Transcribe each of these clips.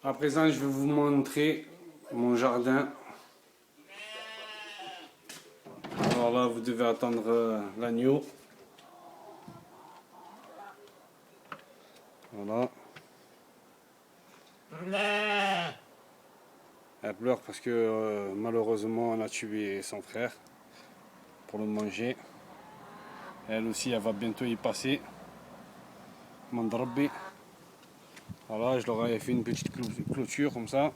À présent, je vais vous montrer mon jardin. Alors là, vous devez attendre l'agneau. Voilà. Elle pleure parce que malheureusement, on a tué son frère pour le manger. Elle aussi, elle va bientôt y passer. Mandrabi. Voilà, je leur ai fait une petite clôture comme ça.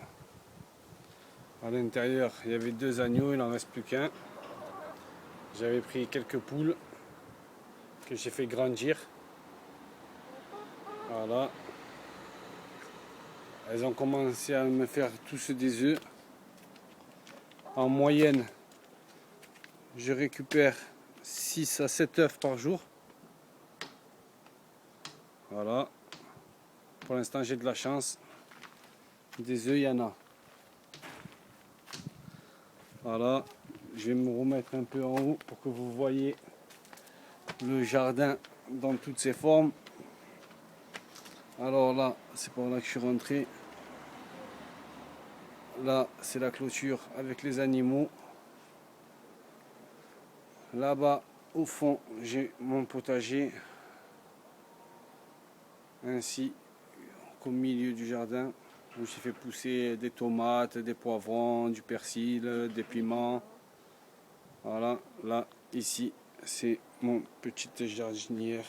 À l'intérieur, il y avait 2 agneaux, il n'en reste plus qu'un. J'avais pris quelques poules que j'ai fait grandir. Voilà. Elles ont commencé à me faire tous des œufs. En moyenne, je récupère 6 à 7 œufs par jour. Voilà. Pour l'instant, j'ai de la chance. Des œufs, il y en a. Voilà. Je vais me remettre un peu en haut pour que vous voyez le jardin dans toutes ses formes. Alors là, c'est par là que je suis rentré. Là, c'est la clôture avec les animaux. Là-bas, au fond, j'ai mon potager. Ainsi qu'au milieu du jardin, où j'ai fait pousser des tomates, des poivrons, du persil, des piments. Voilà, là, ici, c'est mon petite jardinière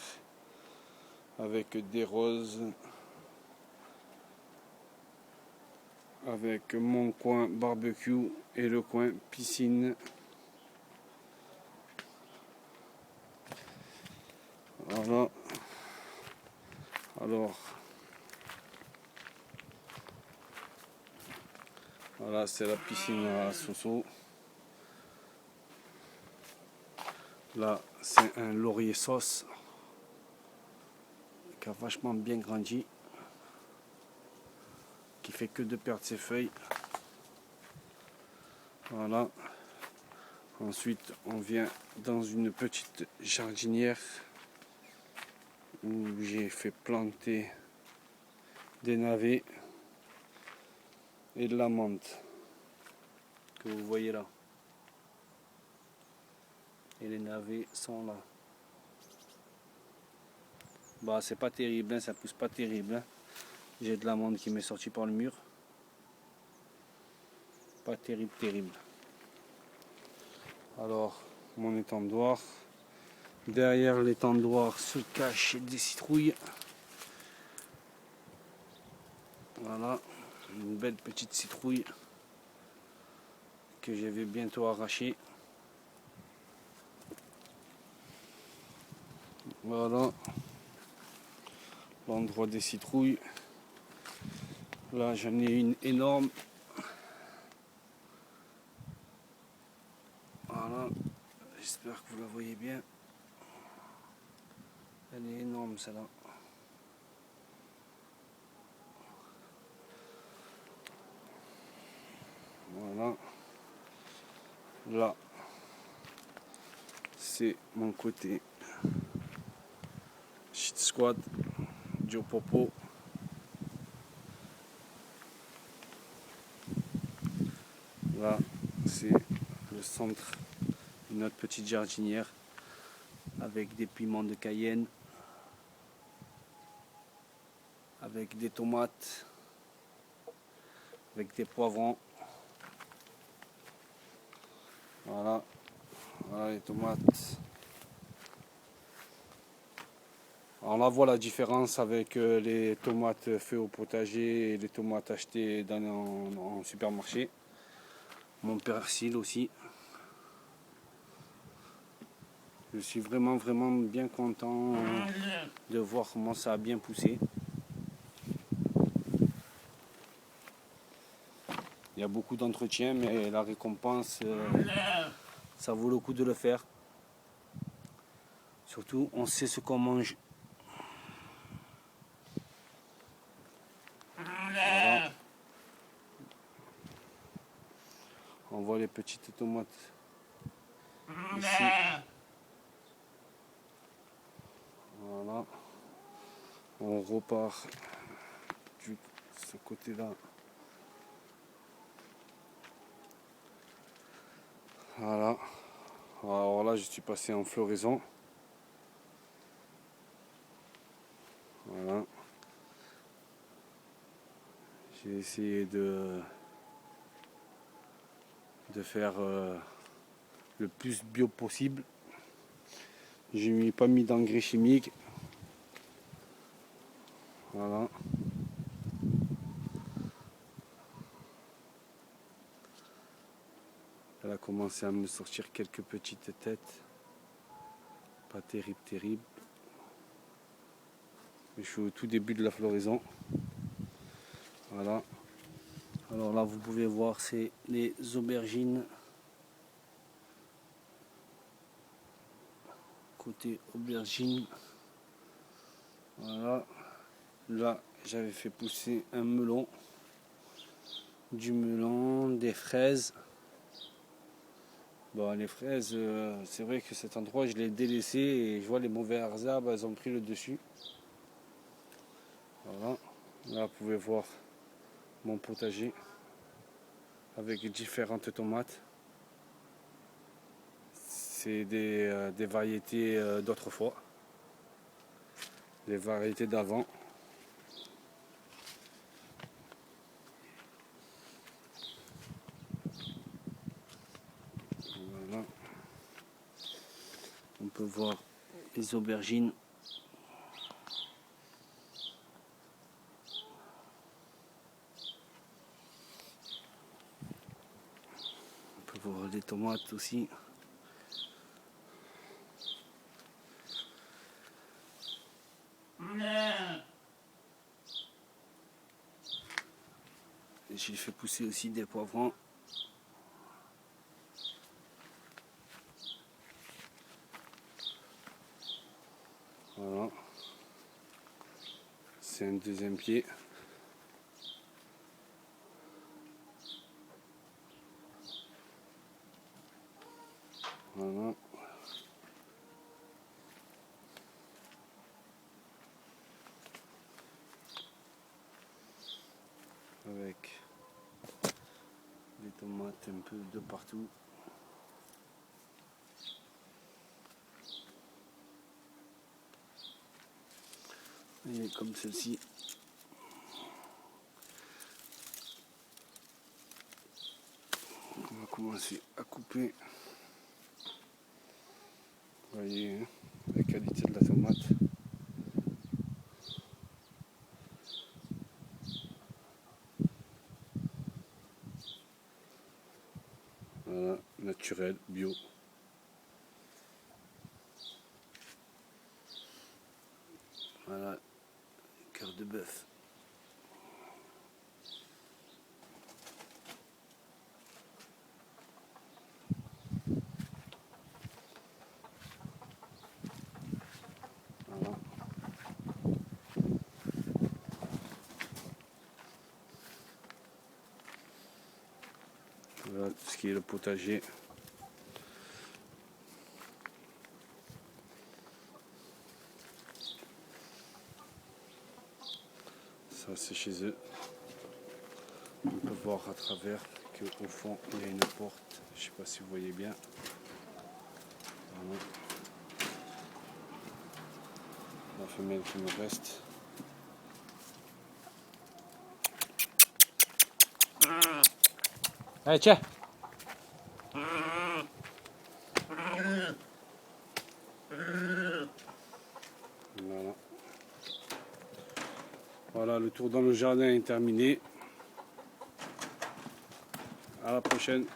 avec des roses, avec mon coin barbecue et le coin piscine. Voilà. Alors, voilà, c'est la piscine à Soso. Là, c'est un laurier sauce qui a vachement bien grandi, qui fait que de perdre ses feuilles. Voilà. Ensuite, on vient dans une petite jardinière où j'ai fait planter des navets et de la menthe que vous voyez là. Et les navets sont là. Bah, c'est pas terrible, hein, ça pousse pas terrible. Hein. J'ai de la menthe qui m'est sortie par le mur. Pas terrible, terrible. Alors, mon étendoir. Derrière l'étendoir se cachent des citrouilles. Voilà, une belle petite citrouille que je vais bientôt arracher. Voilà l'endroit des citrouilles. Là, j'en ai une énorme. Voilà, j'espère que vous la voyez bien. Elle est énorme, celle-là. Voilà. Là, c'est mon côté shit squad, Joe Popo. Là, c'est le centre de notre petite jardinière avec des piments de Cayenne, avec des tomates, avec des poivrons. Voilà, voilà les tomates. Alors là, voit la différence avec les tomates faites au potager et les tomates achetées en supermarché. Mon persil aussi. Je suis vraiment bien content de voir comment ça a bien poussé. Il y a beaucoup d'entretien, mais la récompense, ça vaut le coup de le faire. Surtout, on sait ce qu'on mange. Voilà. On voit les petites tomates ici. Voilà. On repart du ce côté-là. Voilà. Alors là, je suis passé en floraison. Voilà. J'ai essayé de faire le plus bio possible. J'ai pas mis d'engrais chimiques. Voilà. Elle a commencé à me sortir quelques petites têtes. Pas terrible. Mais je suis au tout début de la floraison. Voilà. Alors là, vous pouvez voir, c'est les aubergines. Côté aubergine. Voilà. Là, j'avais fait pousser un melon. Du melon, des fraises. Bon, les fraises, c'est vrai que cet endroit, je l'ai délaissé et je vois les mauvaises herbes, elles ont pris le dessus. Voilà. Là, vous pouvez voir mon potager avec différentes tomates. C'est des variétés d'autrefois, des variétés d'avant. Voilà. On peut voir les aubergines. On peut voir les tomates aussi. J'ai fait pousser aussi des poivrons. Voilà. C'est un deuxième pied. Voilà. Avec des tomates un peu de partout. Et comme celle-ci. On va commencer à couper. Vous voyez hein, la qualité de la tomate. Voilà, naturel, bio. Voilà, cœur de bœuf. Voilà. Voilà tout ce qui est le potager. Ça c'est chez eux. On peut voir à travers qu'au fond il y a une porte. Je ne sais pas si vous voyez bien. Voilà. La femelle qui me reste. Allez tiens. Voilà. Voilà, le tour dans le jardin est terminé. À la prochaine.